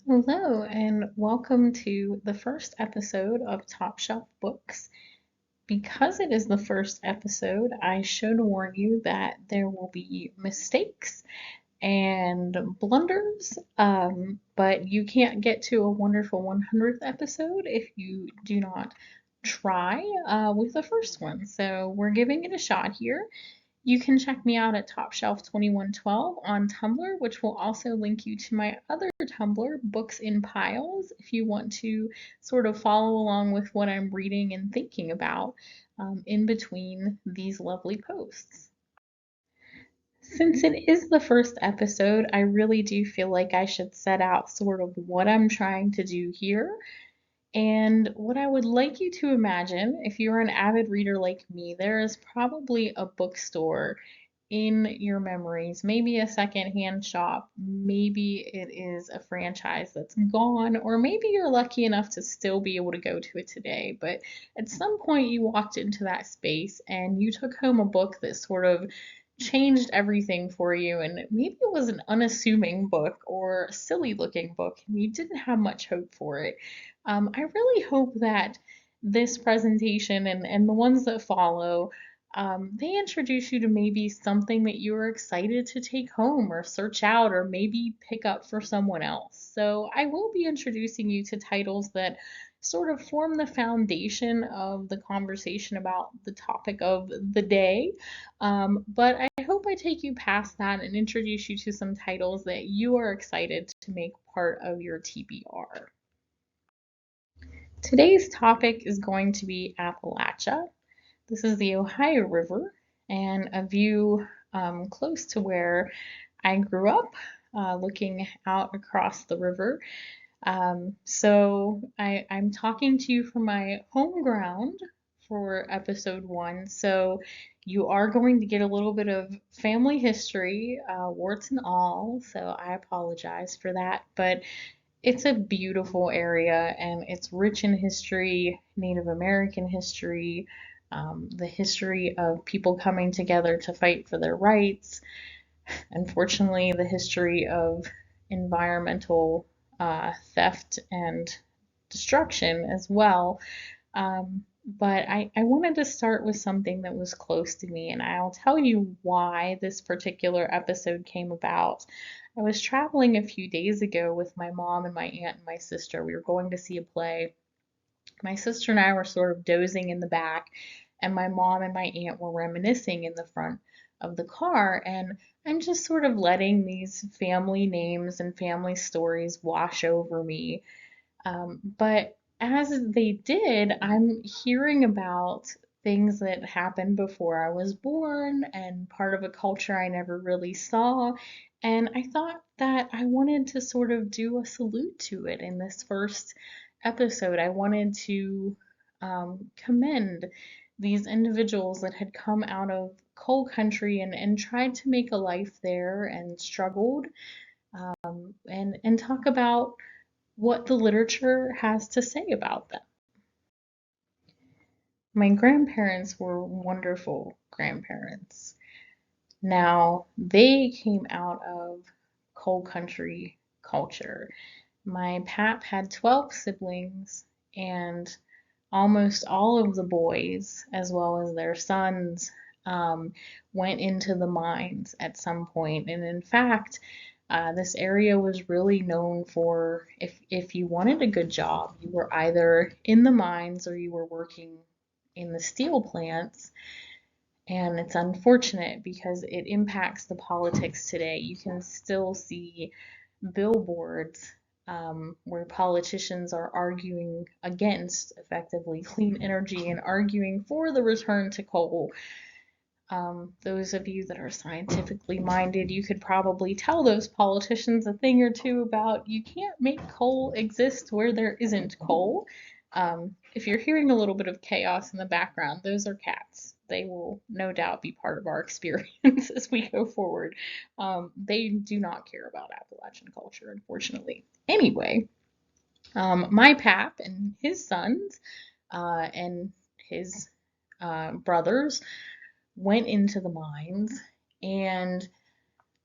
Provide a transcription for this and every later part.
Hello, and welcome to the first episode of Top Shelf Books. Because it is the first episode, I should warn you that there will be mistakes and blunders, but you can't get to a wonderful 100th episode if you do not try with the first one. So we're giving it a shot here. You can check me out at TopShelf2112 on Tumblr, which will also link you to my other Tumblr, Books in Piles, if you want to sort of follow along with what I'm reading and thinking about in between these lovely posts. Since it is the first episode, I really do feel like I should set out sort of what I'm trying to do here. And what I would like you to imagine, if you're an avid reader like me, there is probably a bookstore in your memories, maybe a secondhand shop, maybe it is a franchise that's gone, or maybe you're lucky enough to still be able to go to it today. But at some point, you walked into that space and you took home a book that sort of changed everything for you, and maybe it was an unassuming book or a silly looking book, and you didn't have much hope for it. I really hope that this presentation and the ones that follow they introduce you to maybe something that you're excited to take home or search out or maybe pick up for someone else. So I will be introducing you to titles that sort of form the foundation of the conversation about the topic of the day. But I hope I take you past that and introduce you to some titles that you are excited to make part of your TBR. Today's topic is going to be Appalachia. This is the Ohio River and a view close to where I grew up, looking out across the river. I'm talking to you from my home ground for episode one. So you are going to get a little bit of family history, warts and all. So I apologize for that. But it's a beautiful area and it's rich in history, Native American history, the history of people coming together to fight for their rights. Unfortunately, the history of environmental theft and destruction as well. But I wanted to start with something that was close to me, and I'll tell you why this particular episode came about. I was traveling a few days ago with my mom and my aunt and my sister. We were going to see a play. My sister and I were sort of dozing in the back, and my mom and my aunt were reminiscing in the front of the car. And I'm just sort of letting these family names and family stories wash over me. But as they did, I'm hearing about things that happened before I was born and part of a culture I never really saw. And I thought that I wanted to sort of do a salute to it in this first episode. I wanted to commend these individuals that had come out of coal country and tried to make a life there and struggled, and talk about what the literature has to say about them. My grandparents were wonderful grandparents. Now, they came out of coal country culture. My pap had 12 siblings, and almost all of the boys, as well as their sons, went into the mines at some point. And in fact, this area was really known for if you wanted a good job, you were either in the mines or you were working in the steel plants. And it's unfortunate because it impacts the politics today. You can still see billboards where politicians are arguing against effectively clean energy and arguing for the return to coal. Those of you that are scientifically minded, you could probably tell those politicians a thing or two about you can't make coal exist where there isn't coal. If you're hearing a little bit of chaos in the background, those are cats. They will no doubt be part of our experience as we go forward. They do not care about Appalachian culture, unfortunately. Anyway, my pap and his sons and his brothers went into the mines, and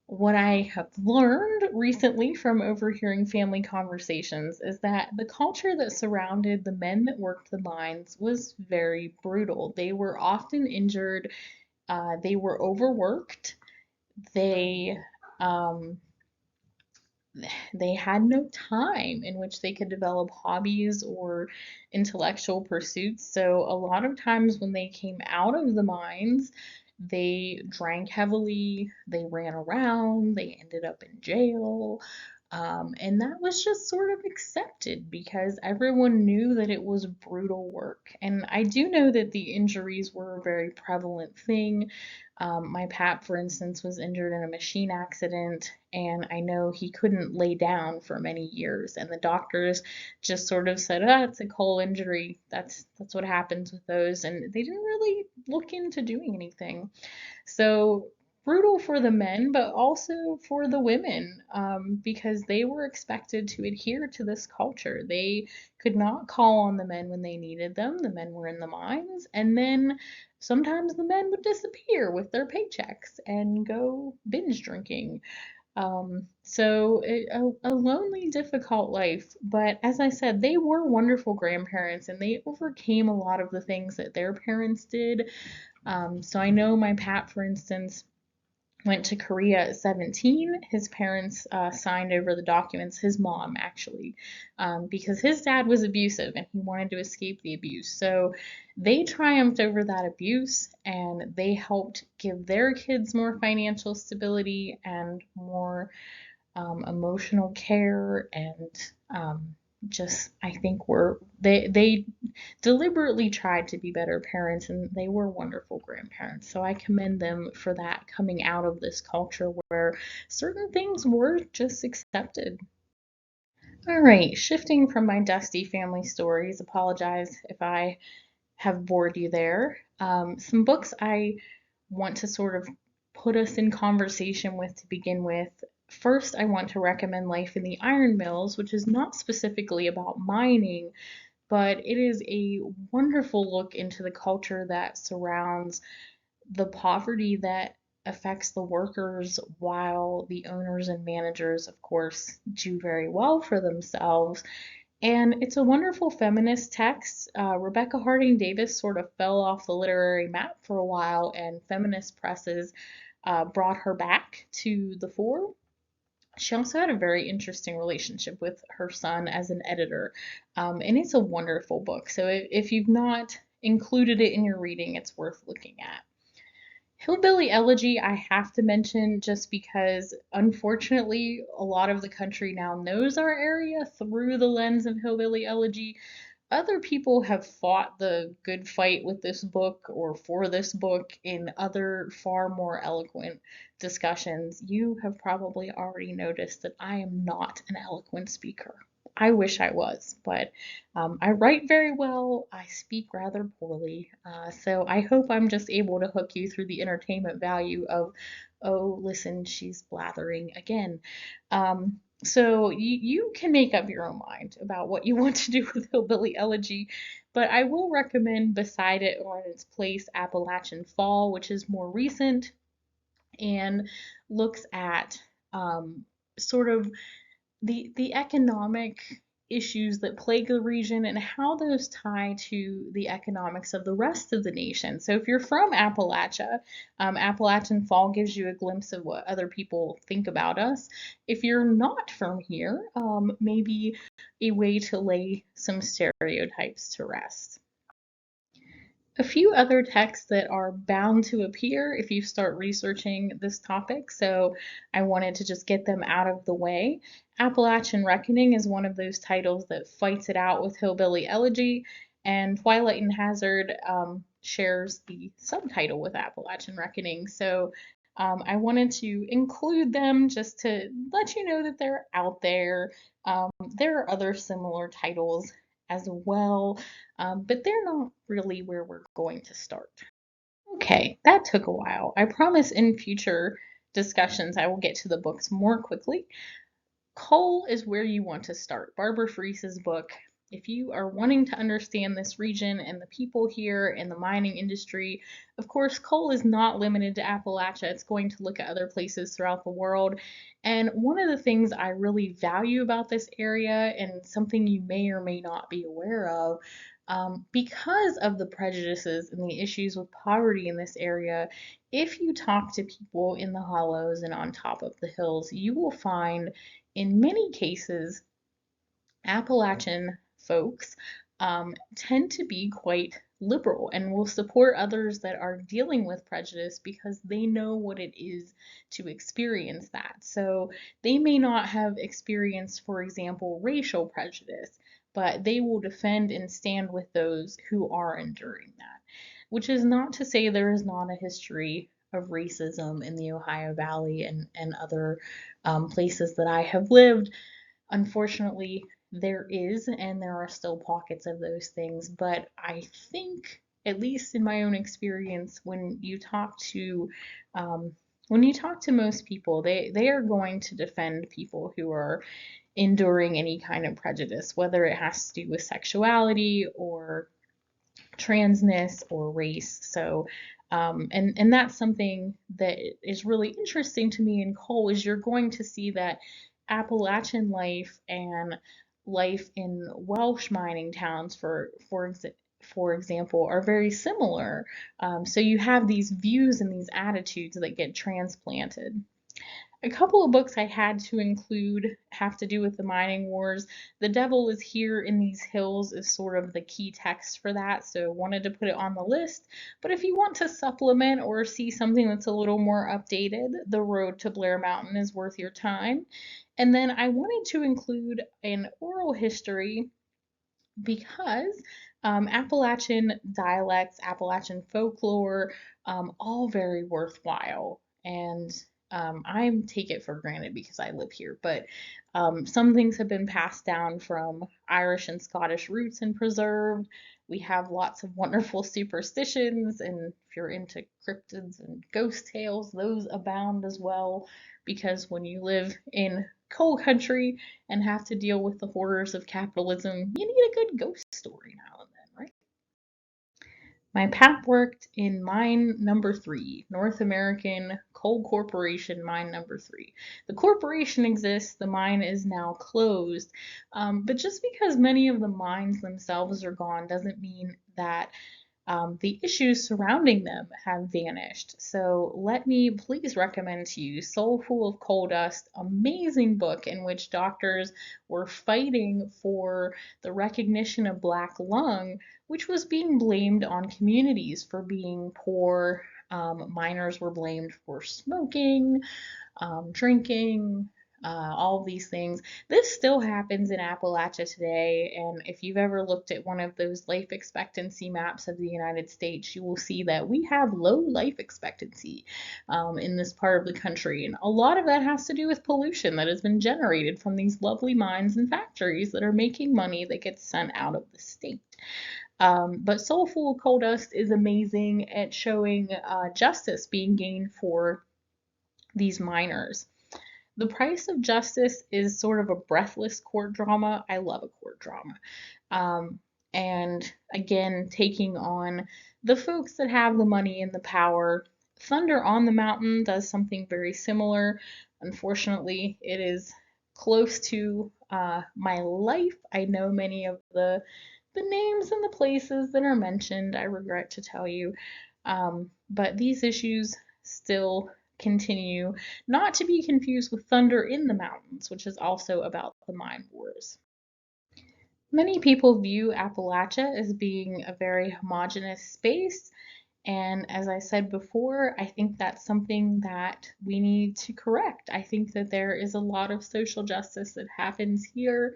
What I have learned recently from overhearing family conversations is that the culture that surrounded the men that worked the mines was very brutal. They were often injured, they were overworked, they um, they had no time in which they could develop hobbies or intellectual pursuits. So, a lot of times when they came out of the mines, they drank heavily, they ran around, they ended up in jail. And that was just sort of accepted because everyone knew that it was brutal work. And I do know that the injuries were a very prevalent thing. My pap, for instance, was injured in a machine accident, and I know he couldn't lay down for many years. And the doctors just sort of said, "Ah, it's a coal injury. That's what happens with those." And they didn't really look into doing anything. So brutal for the men, but also for the women, because they were expected to adhere to this culture. They could not call on the men when they needed them. The men were in the mines, and then sometimes the men would disappear with their paychecks and go binge drinking. A lonely, difficult life. But as I said, they were wonderful grandparents and they overcame a lot of the things that their parents did. So I know my Pat, for instance, went to Korea at 17. His parents signed over the documents, his mom actually, because his dad was abusive and he wanted to escape the abuse. So they triumphed over that abuse and they helped give their kids more financial stability and more emotional care and just I think they deliberately tried to be better parents and they were wonderful grandparents. So I commend them for that coming out of this culture where certain things were just accepted. All right, shifting from my dusty family stories, apologize if I have bored you there. Some books I want to sort of put us in conversation with to begin with. First, I want to recommend Life in the Iron Mills, which is not specifically about mining, but it is a wonderful look into the culture that surrounds the poverty that affects the workers while the owners and managers, of course, do very well for themselves. And it's a wonderful feminist text. Rebecca Harding Davis sort of fell off the literary map for a while, and feminist presses brought her back to the fore. She also had a very interesting relationship with her son as an editor, and it's a wonderful book. So if you've not included it in your reading, it's worth looking at. Hillbilly Elegy, I have to mention just because unfortunately a lot of the country now knows our area through the lens of Hillbilly Elegy. Other people have fought the good fight with this book or for this book in other far more eloquent discussions. You have probably already noticed that I am not an eloquent speaker. I wish I was, but I write very well. I speak rather poorly. So I hope I'm just able to hook you through the entertainment value of, oh, listen, she's blathering again. So you can make up your own mind about what you want to do with Hillbilly Elegy, but I will recommend beside it or in its place Appalachian Fall, which is more recent and looks at sort of the economic issues that plague the region and how those tie to the economics of the rest of the nation. So if you're from Appalachia, Appalachian Fall gives you a glimpse of what other people think about us. If you're not from here, maybe a way to lay some stereotypes to rest. A few other texts that are bound to appear if you start researching this topic, so I wanted to just get them out of the way. Appalachian Reckoning is one of those titles that fights it out with Hillbilly Elegy, and Twilight and Hazard shares the subtitle with Appalachian Reckoning. So I wanted to include them just to let you know that they're out there. There are other similar titles as well, but they're not really where we're going to start. Okay, that took a while. I promise in future discussions I will get to the books more quickly. Coal is where you want to start. Barbara Fries's book. if you are wanting to understand this region and the people here and the mining industry, of course, coal is not limited to Appalachia. It's going to look at other places throughout the world. And one of the things I really value about this area, and something you may or may not be aware of, because of the prejudices and the issues with poverty in this area, if you talk to people in the hollows and on top of the hills, you will find in many cases Appalachian folks tend to be quite liberal and will support others that are dealing with prejudice because they know what it is to experience that. So they may not have experienced, for example, racial prejudice, but they will defend and stand with those who are enduring that, which is not to say there is not a history of racism in the Ohio Valley and other places that I have lived. Unfortunately, there is, and there are still pockets of those things, but I think, at least in my own experience, um, when you talk to most people, they are going to defend people who are enduring any kind of prejudice, whether it has to do with sexuality or transness or race. So, and that's something that is really interesting to me in coal is you're going to see that Appalachian life and life in Welsh mining towns, for example, are very similar. So you have these views and these attitudes that get transplanted. A couple of books I had to include have to do with the mining wars. The Devil is Here in These Hills is sort of the key text for that, so wanted to put it on the list. But if you want to supplement or see something that's a little more updated, The Road to Blair Mountain is worth your time. And then I wanted to include an oral history because Appalachian dialects, Appalachian folklore, all very worthwhile. And I take it for granted because I live here, but some things have been passed down from Irish and Scottish roots and preserved. We have lots of wonderful superstitions, and if you're into cryptids and ghost tales, those abound as well. Because when you live in coal country, and have to deal with the horrors of capitalism, you need a good ghost story now and then, right? My pap worked in mine number three, North American Coal Corporation mine number three. The corporation exists, the mine is now closed, but just because many of the mines themselves are gone doesn't mean that the issues surrounding them have vanished. So let me please recommend to you Soul Full of Coal Dust, amazing book in which doctors were fighting for the recognition of black lung, which was being blamed on communities for being poor. Miners were blamed for smoking, drinking, all of these things. This still happens in Appalachia today, and if you've ever looked at one of those life expectancy maps of the United States, you will see that we have low life expectancy in this part of the country, and a lot of that has to do with pollution that has been generated from these lovely mines and factories that are making money that gets sent out of the state. But Soulful Coal Dust is amazing at showing justice being gained for these miners. The Price of Justice is sort of a breathless court drama. I love a court drama. Um, and again, taking on the folks that have the money and the power. Thunder on the Mountain does something very similar. Unfortunately, it is close to my life. I know many of the names and the places that are mentioned, I regret to tell you. But these issues still continue, not to be confused with Thunder in the Mountains, which is also about the mine wars. Many people view Appalachia as being a very homogenous space, and as I said before, I think that's something that we need to correct. I think that there is a lot of social justice that happens here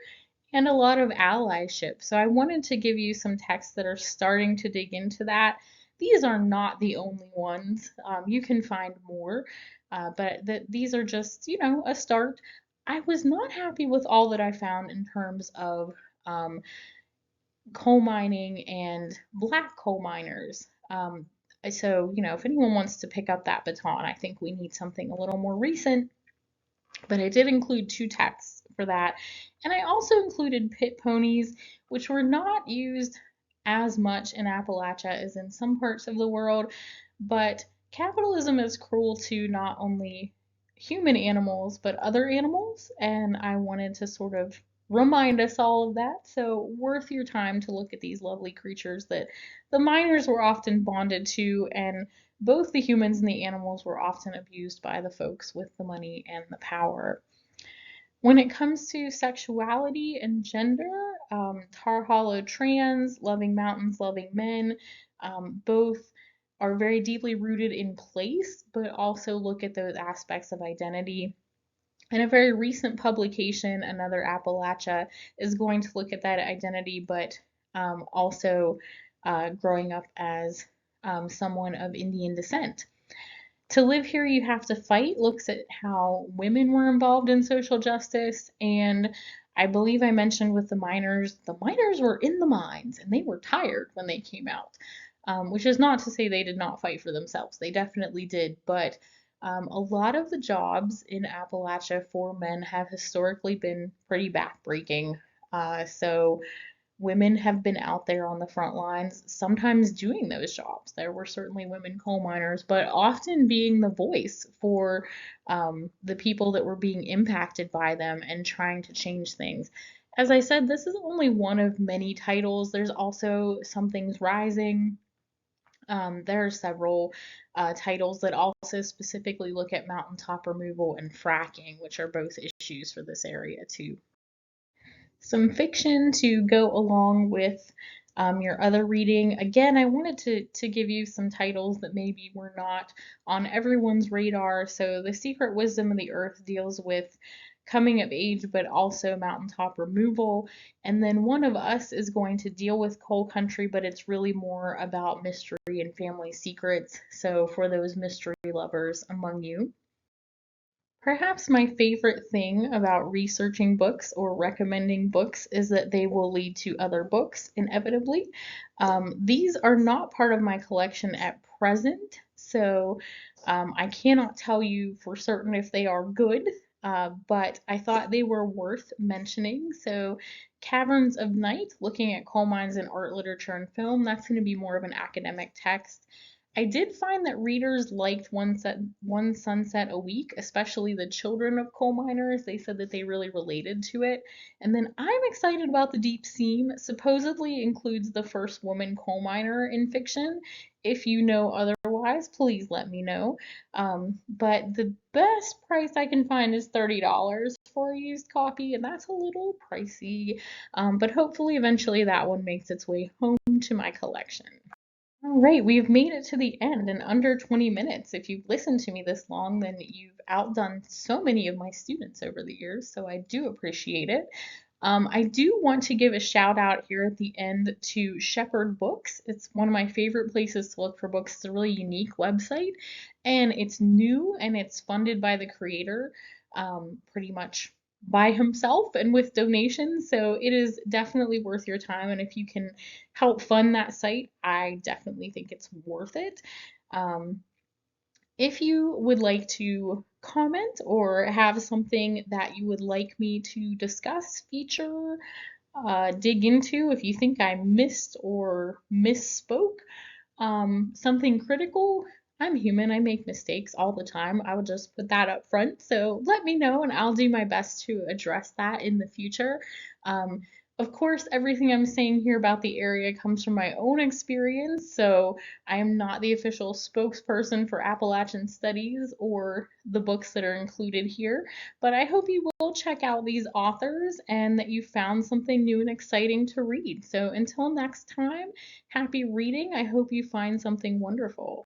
and a lot of allyship. So I wanted to give you some texts that are starting to dig into that. These are not the only ones. You can find more, but these are just, a start. I was not happy with all that I found in terms of um, coal mining and black coal miners. So, if anyone wants to pick up that baton, I think we need something a little more recent. But I did include two texts for that. And I also included pit ponies, which were not used as much in Appalachia as in some parts of the world, but capitalism is cruel to not only human animals but other animals, and I wanted to sort of remind us all of that. So, worth your time to look at these lovely creatures that the miners were often bonded to, and both the humans and the animals were often abused by the folks with the money and the power. When it comes to sexuality and gender, Tar Hollow Trans, Loving Mountains, Loving Men, both are very deeply rooted in place, but also look at those aspects of identity. In a very recent publication, Another Appalachia is going to look at that identity, but also growing up as someone of Indian descent. To Live Here You Have to Fight looks at how women were involved in social justice, and I believe I mentioned with the miners were in the mines and they were tired when they came out, which is not to say they did not fight for themselves. They definitely did, but a lot of the jobs in Appalachia for men have historically been pretty backbreaking. So women have been out there on the front lines, sometimes doing those jobs. There were certainly women coal miners, but often being the voice for the people that were being impacted by them and trying to change things. As I said, this is only one of many titles. There's also Something's Rising. There are several titles that also specifically look at mountaintop removal and fracking, which are both issues for this area too. Some fiction to go along with your other reading. Again, I wanted to give you some titles that maybe were not on everyone's radar. So, The Secret Wisdom of the Earth deals with coming of age, but also mountaintop removal. And then One of Us is going to deal with coal country, but it's really more about mystery and family secrets. So, for those mystery lovers among you. Perhaps my favorite thing about researching books or recommending books is that they will lead to other books inevitably. These are not part of my collection at present, so I cannot tell you for certain if they are good, but I thought they were worth mentioning. So, Caverns of Night, looking at coal mines in art, literature, and film, that's going to be more of an academic text. I did find that readers liked One Sunset a Week, especially the children of coal miners. They said that they really related to it. And then I'm excited about The Deep Seam. Supposedly includes the first woman coal miner in fiction. If you know otherwise, please let me know. But the best price I can find is $30 for a used copy, and that's a little pricey. But hopefully, eventually, that one makes its way home to my collection. All right, we've made it to the end in under 20 minutes. If you've listened to me this long, then you've outdone so many of my students over the years, so I do appreciate it. I do want to give a shout out here at the end to Shepherd Books. It's one of my favorite places to look for books. It's a really unique website, and it's new and it's funded by the creator, pretty much by himself and with donations. So it is definitely worth your time. And if you can help fund that site, I definitely think it's worth it. Um, if you would like to comment or have something that you would like me to discuss, feature, dig into, if you think I missed or misspoke, something critical, I'm human, I make mistakes all the time. I will just put that up front. So let me know and I'll do my best to address that in the future. Um, of course, everything I'm saying here about the area comes from my own experience, so I am not the official spokesperson for Appalachian Studies or the books that are included here, but I hope you will check out these authors and that you found something new and exciting to read. So until next time, happy reading. I hope you find something wonderful.